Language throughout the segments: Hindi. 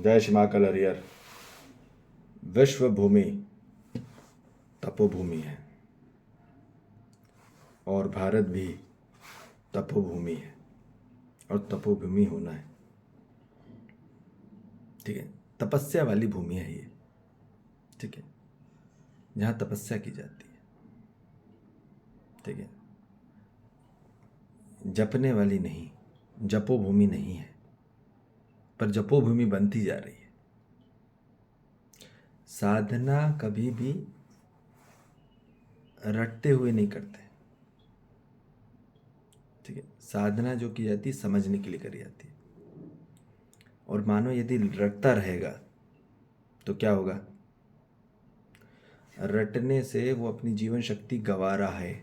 जय श्री महाकाल हरिहर। विश्व भूमि तपोभूमि है और भारत भी तपोभूमि है और तपोभूमि होना है। ठीक है, तपस्या वाली भूमि है ये। ठीक है, जहाँ तपस्या की जाती है। ठीक है, जपने वाली नहीं, जपोभूमि नहीं है, पर जपोभूमि बनती जा रही है। साधना कभी भी रटते हुए नहीं करते। ठीक है, साधना जो की जाती है समझने के लिए करी जाती है। और मानो यदि रटता रहेगा तो क्या होगा? रटने से वो अपनी जीवन शक्ति गंवा रहा है।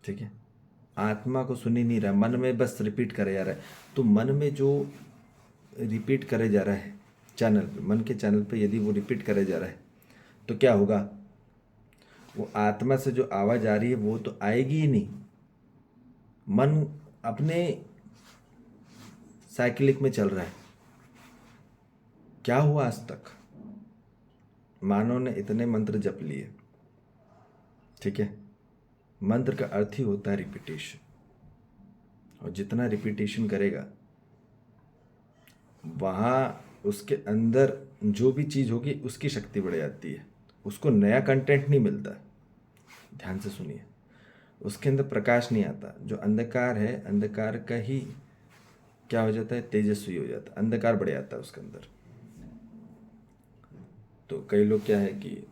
ठीक है, आत्मा को सुन ही नहीं रहा, मन में बस रिपीट करे जा रहा है। तो मन में जो रिपीट करे जा रहा है चैनल पे, मन के चैनल पे यदि वो रिपीट करे जा रहा है तो क्या होगा? वो आत्मा से जो आवाज़ आ रही है वो तो आएगी ही नहीं। मन अपने साइकिलिक में चल रहा है। क्या हुआ आज तक? मानव ने इतने मंत्र जप लिए। ठीक है, मंत्र का अर्थ ही होता है रिपीटेशन, और जितना रिपीटेशन करेगा वहाँ उसके अंदर जो भी चीज़ होगी उसकी शक्ति बढ़ जाती है। उसको नया कंटेंट नहीं मिलता। ध्यान से सुनिए, उसके अंदर प्रकाश नहीं आता। जो अंधकार है, अंधकार का ही क्या हो जाता है? तेजस्वी हो जाता है, अंधकार बढ़ जाता है उसके अंदर। तो कई लोग क्या है कि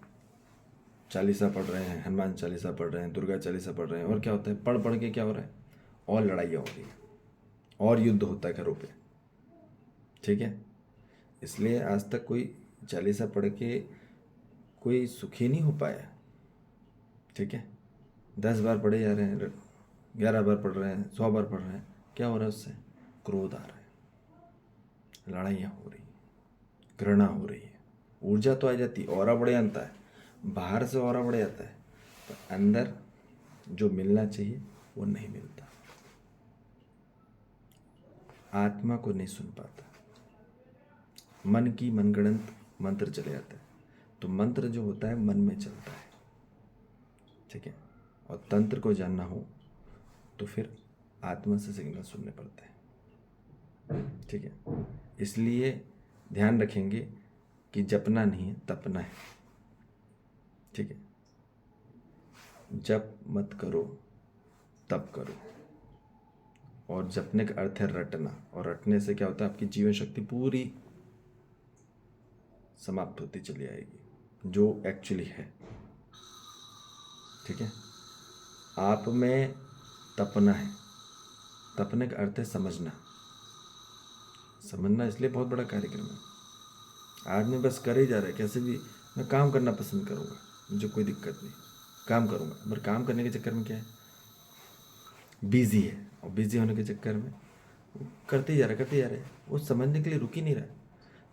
चालीसा पढ़ रहे हैं, हनुमान चालीसा पढ़ रहे हैं, दुर्गा चालीसा पढ़ रहे हैं, और क्या होता है? पढ़ पढ़ के क्या हो रहा है? और लड़ाइयाँ हो रही है और युद्ध होता है घरों पे। ठीक है, इसलिए आज तक कोई चालीसा पढ़ के कोई सुखी नहीं हो पाया। ठीक है, 10 बार पढ़े जा रहे हैं, 11 बार पढ़ रहे हैं, 100 बार पढ़ रहे हैं, क्या हो रहा है? उससे क्रोध आ रहा है, लड़ाइयाँ हो रही हैं, घृणा हो रही है। ऊर्जा तो आ जाती है, ऑरा बढ़ जाता है, बाहर से ऑरा बढ़ जाता है, पर अंदर जो मिलना चाहिए वो नहीं मिलता। आत्मा को नहीं सुन पाता, मन की मनगढ़ंत मंत्र चले जाता है। तो मंत्र जो होता है मन में चलता है। ठीक है, और तंत्र को जानना हो तो फिर आत्मा से सिग्नल सुनने पड़ते हैं। ठीक है, इसलिए ध्यान रखेंगे कि जपना नहीं है, तपना है। ठीक है, जप मत करो, तप करो। और जपने का अर्थ है रटना, और रटने से क्या होता है? आपकी जीवन शक्ति पूरी समाप्त होती चली आएगी जो एक्चुअली है। ठीक है, आप में तपना है। तपने का अर्थ है समझना। समझना इसलिए बहुत बड़ा कार्यक्रम है। आदमी बस कर ही जा रहा है, कैसे भी मैं काम करना पसंद करूँगा, मुझे कोई दिक्कत नहीं, काम करूँगा। पर काम करने के चक्कर में क्या है? बिजी है, और बिजी होने के चक्कर में करते ही जा रहा है, करते ही जा रहा है। वो समझने के लिए रुक ही नहीं रहा है।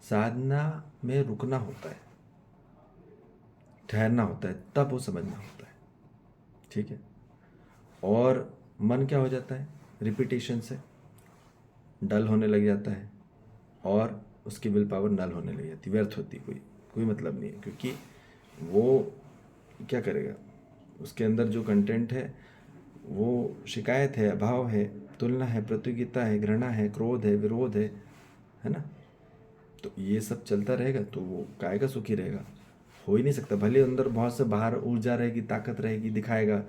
साधना में रुकना होता है, ठहरना होता है, तब वो समझना होता है। ठीक है, और मन क्या हो जाता है? रिपीटेशन से डल होने लग जाता है, और उसकी विल पावर नल होने लग जाती, व्यर्थ होती, कोई मतलब नहीं है। क्योंकि वो क्या करेगा? उसके अंदर जो कंटेंट है वो शिकायत है, अभाव है, तुलना है, प्रतियोगिता है, घृणा है, क्रोध है, विरोध है ना? तो ये सब चलता रहेगा तो वो काय का सुखी रहेगा? हो ही नहीं सकता। भले अंदर बहुत से बाहर ऊर्जा रहेगी, ताकत रहेगी, दिखाएगा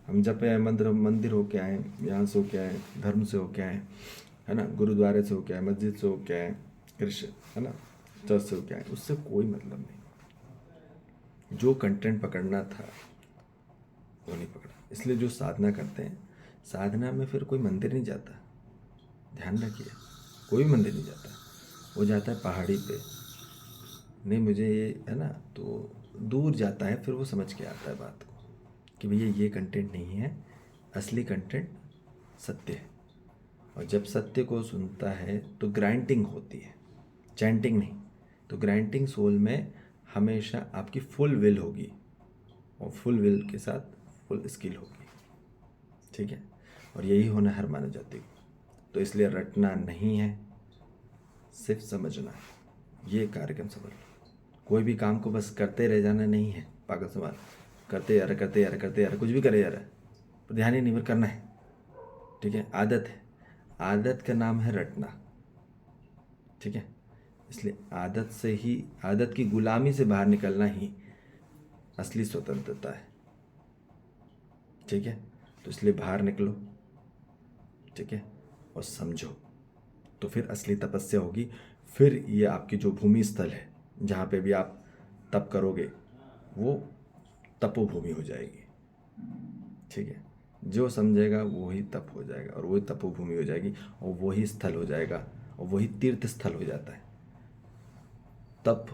हम जपे आए, मंदिर होके आए, यहाँ से होके आए, धर्म से होके आए, है ना, गुरुद्वारे से होके आए, मस्जिद से होके आए, कृष्ण, है ना, चर्च से होके आए, उससे कोई मतलब नहीं। जो कंटेंट पकड़ना था वो नहीं पकड़ा। इसलिए जो साधना करते हैं, साधना में फिर कोई मंदिर नहीं जाता। ध्यान रखिए, कोई मंदिर नहीं जाता। वो जाता है पहाड़ी पे, नहीं मुझे ये है ना, तो दूर जाता है, फिर वो समझ के आता है बात को कि भैया ये कंटेंट नहीं है, असली कंटेंट सत्य है। और जब सत्य को सुनता है तो ग्राइंडिंग होती है, चैंटिंग नहीं। तो ग्राइंडिंग सोल में हमेशा आपकी फुल विल होगी, और फुल विल के साथ फुल स्किल होगी। ठीक है, और यही होना हर मानव जाति को। तो इसलिए रटना नहीं है, सिर्फ समझना है। ये कार्यक्रम समझ लो। कोई भी काम को बस करते रह जाना नहीं है पागल सवाल, करते यार करते यार करते यार, कुछ भी करे यार, पर ध्यान ही नहीं, पर करना है। ठीक है, आदत है, आदत का नाम है रटना। ठीक है, इसलिए आदत से ही, आदत की गुलामी से बाहर निकलना ही असली स्वतंत्रता है। ठीक है, तो इसलिए बाहर निकलो। ठीक है, और समझो, तो फिर असली तपस्या होगी। फिर ये आपकी जो भूमि स्थल है जहाँ पे भी आप तप करोगे वो तपोभूमि हो जाएगी। ठीक है, जो समझेगा वही तप हो जाएगा और वही तपोभूमि हो जाएगी और वही स्थल हो जाएगा और वही तीर्थ स्थल हो जाता है। तप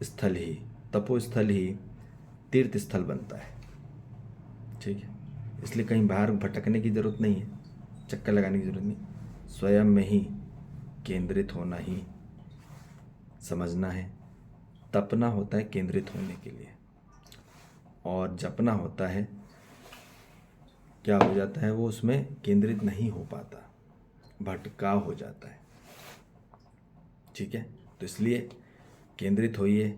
स्थल ही, तपो स्थल ही तीर्थ स्थल बनता है। ठीक है, इसलिए कहीं बाहर भटकने की ज़रूरत नहीं है, चक्कर लगाने की ज़रूरत नहीं। स्वयं में ही केंद्रित होना ही समझना है। तपना होता है केंद्रित होने के लिए, और जपना होता है, क्या हो जाता है वो उसमें केंद्रित नहीं हो पाता, भटकाव हो जाता है। ठीक है, तो इसलिए केंद्रित होइए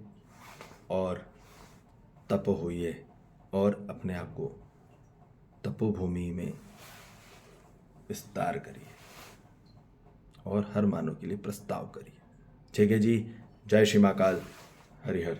और तप होइए और अपने आप को तपोभूमि में विस्तार करिए और हर मानव के लिए प्रस्ताव करिए। ठीक है जी, जय श्री महाकाल, हरिहर।